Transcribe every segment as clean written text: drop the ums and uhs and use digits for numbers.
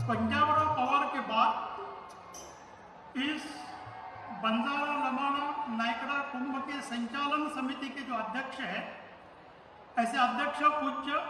पंजाबराव पवार के बाद इस बंजारा लमाणा नायकड़ा कुंभ के संचालन समिति के जो अध्यक्ष है, ऐसे अध्यक्ष पूज्य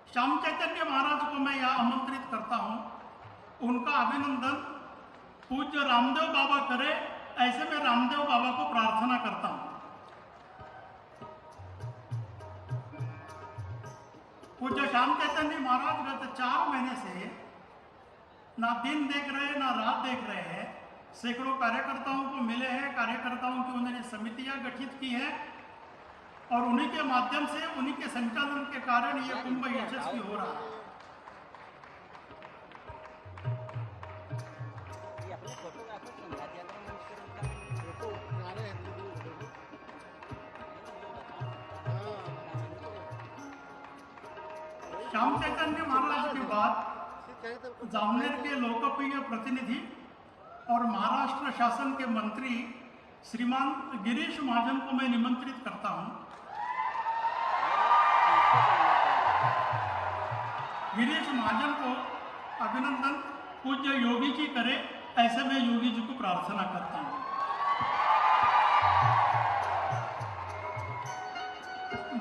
श्याम चैतन्य महाराज को मैं यहाँ आमंत्रित करता हूँ। उनका अभिनंदन पूज्य रामदेव बाबा करे, ऐसे मैं रामदेव बाबा को प्रार्थना करता हूँ। पूज्य श्याम चैतन्य महाराज गत 4 महीने से ना दिन देख रहे हैं ना रात देख रहे हैं। सैकड़ों कार्यकर्ताओं को मिले हैं, कार्यकर्ताओं की उन्होंने समितियां गठित की हैं और उन्हीं के माध्यम से, उन्हीं के संचालन के कारण ये कुंभ यशस्वी हो रहा है। श्याम चैतन्य महाराज के बाद जामनेर के लोकप्रिय प्रतिनिधि और महाराष्ट्र शासन के मंत्री श्रीमान गिरीश महाजन को मैं निमंत्रित करता हूं। गिरीश महाजन को अभिनंदन पूज्य योगी जी करे, ऐसे मैं योगी जी को प्रार्थना करता हूं।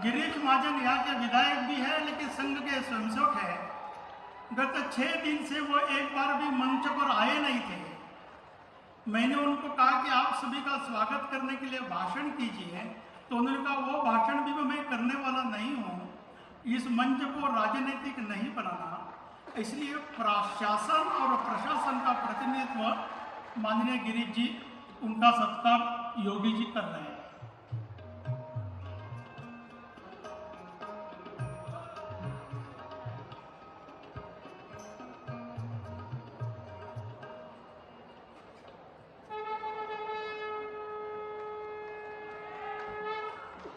गिरीश महाजन यहाँ के विधायक भी है, लेकिन संघ के स्वयंसेवक है। गत 6 दिन से वो एक बार भी मंच पर आए नहीं थे। मैंने उनको कहा कि आप सभी का स्वागत करने के लिए भाषण कीजिए, तो उन्होंने कहा वो भाषण भी मैं करने वाला नहीं हूँ, इस मंच को राजनीतिक नहीं बनाना, इसलिए प्रशासन और प्रशासन का प्रतिनिधित्व माननीय गिरीश जी, उनका सत्कार योगी जी कर रहे हैं।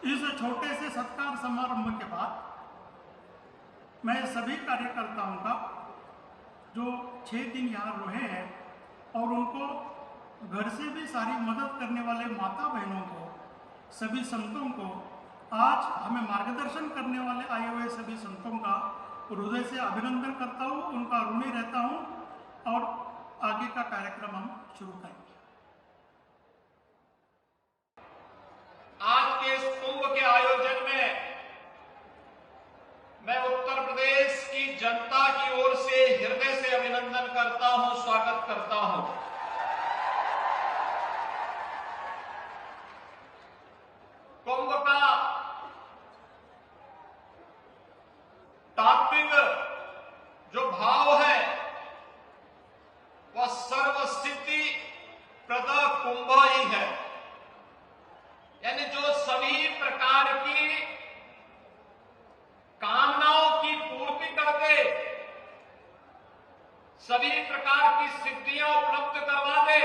इस छोटे से सत्कार समारंभ के बाद मैं सभी कार्यकर्ताओं का जो 6 दिन यहाँ रहे हैं और उनको घर से भी सारी मदद करने वाले माता बहनों को, सभी संतों को, आज हमें मार्गदर्शन करने वाले आए हुए सभी संतों का हृदय से अभिनंदन करता हूँ, उनका ऋणी रहता हूँ और आगे का कार्यक्रम हम शुरू करेंगे। आज के इस कुंभ के आयोजन में मैं उत्तर प्रदेश की जनता की ओर से हृदय से अभिनंदन करता हूं, स्वागत करता हूं। कुंभ का तात्विक जो भाव है वह सर्वसिद्धि प्रद कुंभ ही है, यानी जो सभी प्रकार की कामनाओं की पूर्ति कर दे, सभी प्रकार की सिद्धियां उपलब्ध करवा दे,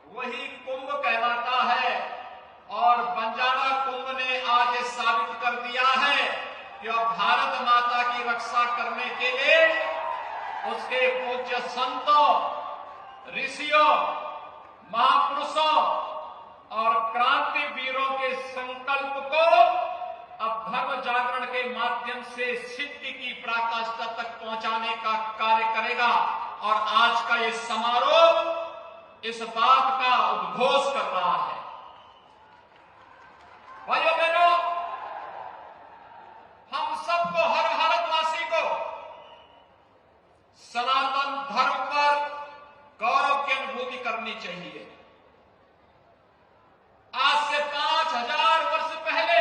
वही कुंभ कहलाता है। और बंजारा कुंभ ने आज ये साबित कर दिया है कि अब भारत माता की रक्षा करने के लिए उसके पूज्य संतों, ऋषियों, महापुरुषों और क्रांति वीरों के संकल्प को अब धर्म जागरण के माध्यम से सिद्धि की पराकाष्ठा तक पहुंचाने का कार्य करेगा। और आज का ये समारोह इस बात का उद्घोष कर रहा है। भाइयों बहनों, हम सबको, हर भारतवासी को सनातन धर्म पर गौरव की अनुभूति करनी चाहिए। आज से 5000 वर्ष पहले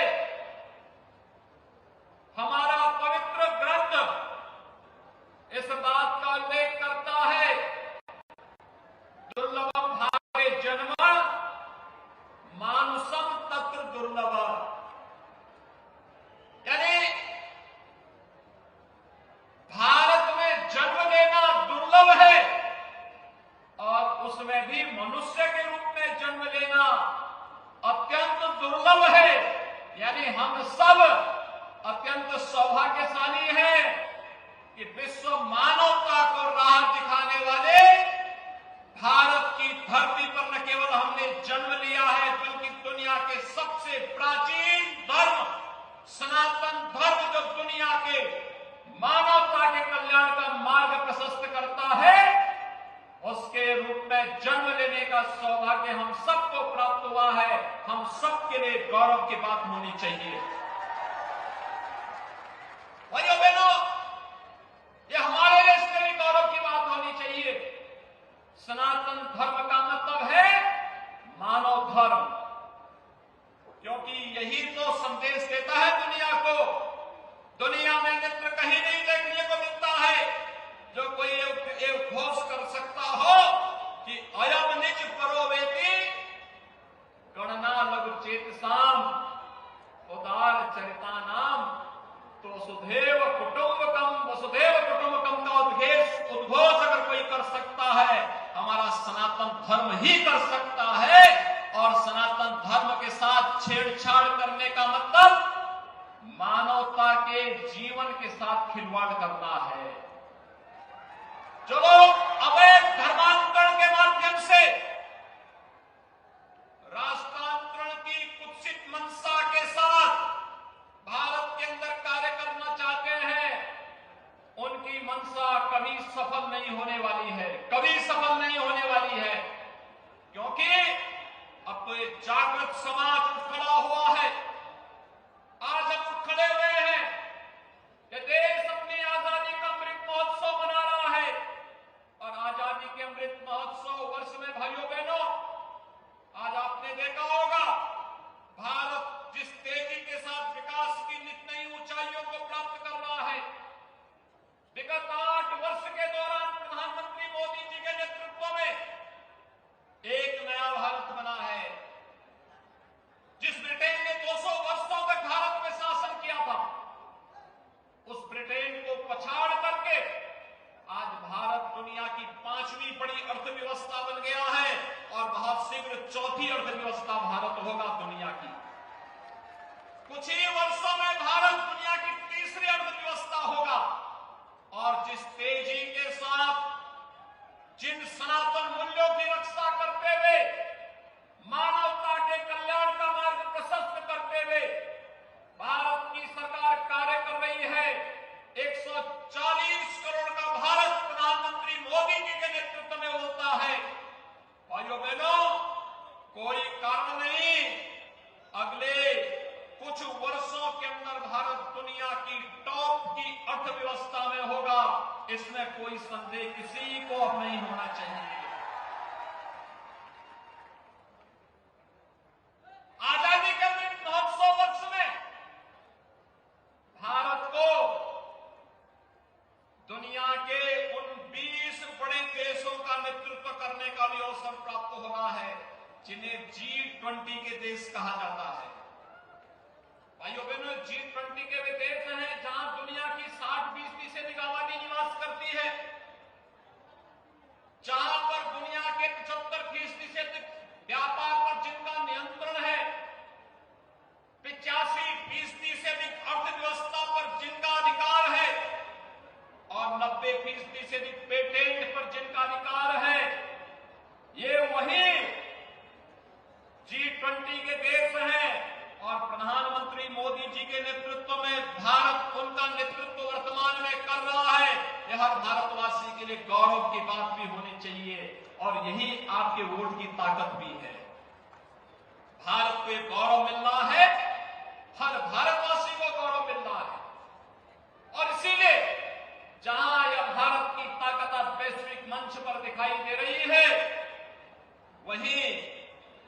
हमारा पवित्र ग्रंथ इस बात का उल्लेख करता है, दुर्लभम भावे जन्म मानुषम तत्र दुर्लभ, यानी भारत में जन्म लेना दुर्लभ है और उसमें भी मनुष्य के रूप में जन्म लेना अत्यंत दुर्लभ है। यानी हम सब अत्यंत सौभाग्यशाली हैं कि विश्व मानवता को राह दिखाने वाले भारत की धरती पर न केवल हमने जन्म लिया है, बल्कि दुनिया के सबसे प्राचीन धर्म सनातन धर्म जो दुनिया के मानवता के कल्याण का मार्ग प्रशस्त करता है, उसके रूप में जन्म लेने का सौभाग्य हम सबको प्राप्त हुआ है। हम सबके लिए गौरव की बात होनी चाहिए। भाइयों बहनों, ये हमारे लिए इसलिए भी गौरव की बात होनी चाहिए। सनातन धर्म का मतलब है मानव धर्म, क्योंकि यही तो संदेश देता है दुनिया को। दुनिया में मित्र कहीं नहीं देखने को मिलता है जो कोई ये घोष कर सकता हो कि अयम निज परोवेति गणना लघु चेतसाम उदार चरिता नाम। तो वसुधैव कुटुंबकम का उद्घोष अगर कोई कर सकता है, हमारा सनातन धर्म ही कर सकता है। और सनातन धर्म के साथ छेड़छाड़ करने का मतलब मानवता के जीवन के साथ खिलवाड़ करना है। जो लोग अवैध धर्मांतरण के माध्यम से राष्ट्रांतरण की कुत्सित मंशा के साथ भारत के अंदर कार्य करना चाहते हैं, उनकी मंशा कभी सफल नहीं होने वाली है, कभी सफल नहीं होने वाली है। क्योंकि अब तो ये जागृत समाज खड़ा हुआ है। आज हम खड़े हुए हैं कि देश अपनी आजादी का अमृत महोत्सव मना रहा है। और आजादी के अमृत महोत्सव वर्ष में भाइयों बहनों, आज आपने देखा होगा भारत जिस तेजी के साथ विकास की नित नई ऊंचाइयों को प्राप्त कर रहा है। विगत 8 वर्ष के दौरान प्रधानमंत्री मोदी जी के नेतृत्व में एक नया भारत बना है। जिस ब्रिटेन ने 200 वर्षों तक भारत में शासन किया था, उस ब्रिटेन को पछाड़ करके आज भारत दुनिया की 5वीं बड़ी अर्थव्यवस्था बन गया है। और बहुत शीघ्र 4थी अर्थव्यवस्था भारत होगा दुनिया की। कुछ ही वर्षों में भारत दुनिया की 3री अर्थव्यवस्था होगा। और जिस तेजी के साथ जिन सनातन मूल्यों की रक्षा करते हुए, मानवता के कल्याण का मार्ग प्रशस्त करते हुए भारत की सरकार कार्य कर रही है। 140 करोड़ का भारत प्रधानमंत्री मोदी जी के नेतृत्व में होता है। भाइयों बहनों, कोई कारण नहीं, अगले कुछ वर्षों के अंदर भारत दुनिया की टॉप की अर्थव्यवस्था में होगा। इसमें कोई संदेह किसी को अब नहीं होना चाहिए। आजादी के अमृत महोत्सव वर्ष में भारत को दुनिया के उन 20 बड़े देशों का नेतृत्व करने का भी अवसर प्राप्त हो रहा है, जिन्हें G20 के देश कहा जाता है। भाइयों बहनों, G20 के वे देश हैं जहां दुनिया की 60% से अधिक आबादी निवास करती है, जहां पर दुनिया के 75% से अधिक व्यापार पर जिनका नियंत्रण है, 85% से अधिक अर्थव्यवस्था पर जिनका अधिकार है और 90% से अधिक पेटेंट पर जिनका अधिकार है। ये वही G20 के देश हैं। और प्रधानमंत्री मोदी जी के नेतृत्व में भारत उनका नेतृत्व वर्तमान में कर रहा है। यह हर भारतवासी के लिए गौरव की बात भी होनी चाहिए। और यही आपके वोट की ताकत भी है। भारत को एक गौरव मिल रहा है, हर भारतवासी को गौरव मिल रहा है। और इसीलिए जहां यह भारत की ताकत अब वैश्विक मंच पर दिखाई दे रही है, वहीं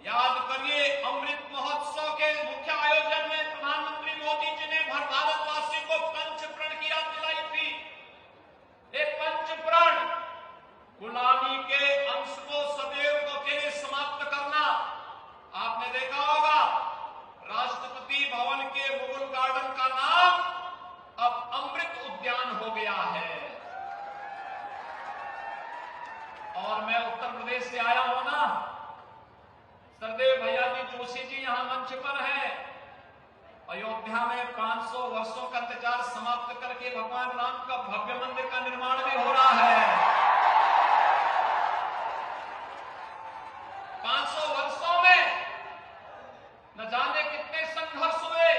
याद करिए अमृत महोत्सव के मुख्य आयोजन में प्रधानमंत्री मोदी जी ने हर भारतवासी को पंचप्रण की याद दिलाई थी। ये पंचप्रण गुलामी के अंश को सदैव के लिए समाप्त करना। आपने देखा होगा राष्ट्रपति भवन के मुगल गार्डन का नाम अब अमृत उद्यान हो गया है। और मैं उत्तर प्रदेश से आया हूं ना, सरदेव भैया जी जोशी जी यहां मंच पर हैं। अयोध्या में 500 वर्षों का इंतजार समाप्त करके भगवान राम का भव्य मंदिर का निर्माण भी हो रहा है। 500 वर्षों में न जाने कितने संघर्ष हुए,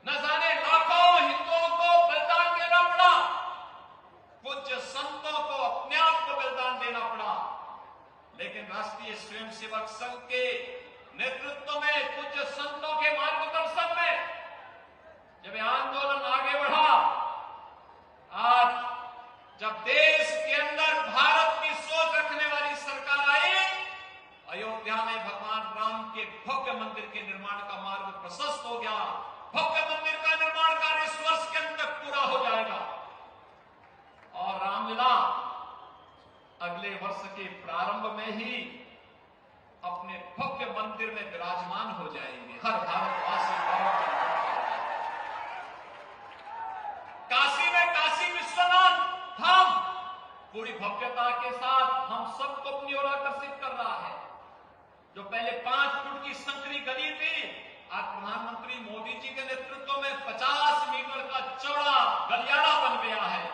न जाने लाखों हिंदुओं को बलिदान देना पड़ा। अपने भव्य मंदिर में विराजमान हो जाएंगे। हर भारतवासी गौरव का अनुभव करेगा। काशी में काशी विश्वनाथ धाम पूरी भव्यता के साथ हम सबको अपनी ओर आकर्षित कर रहा है। जो पहले 5 फुट की संकरी गली थी, आज प्रधानमंत्री मोदी जी के नेतृत्व में 50 मीटर का चौड़ा गलियारा बन गया है।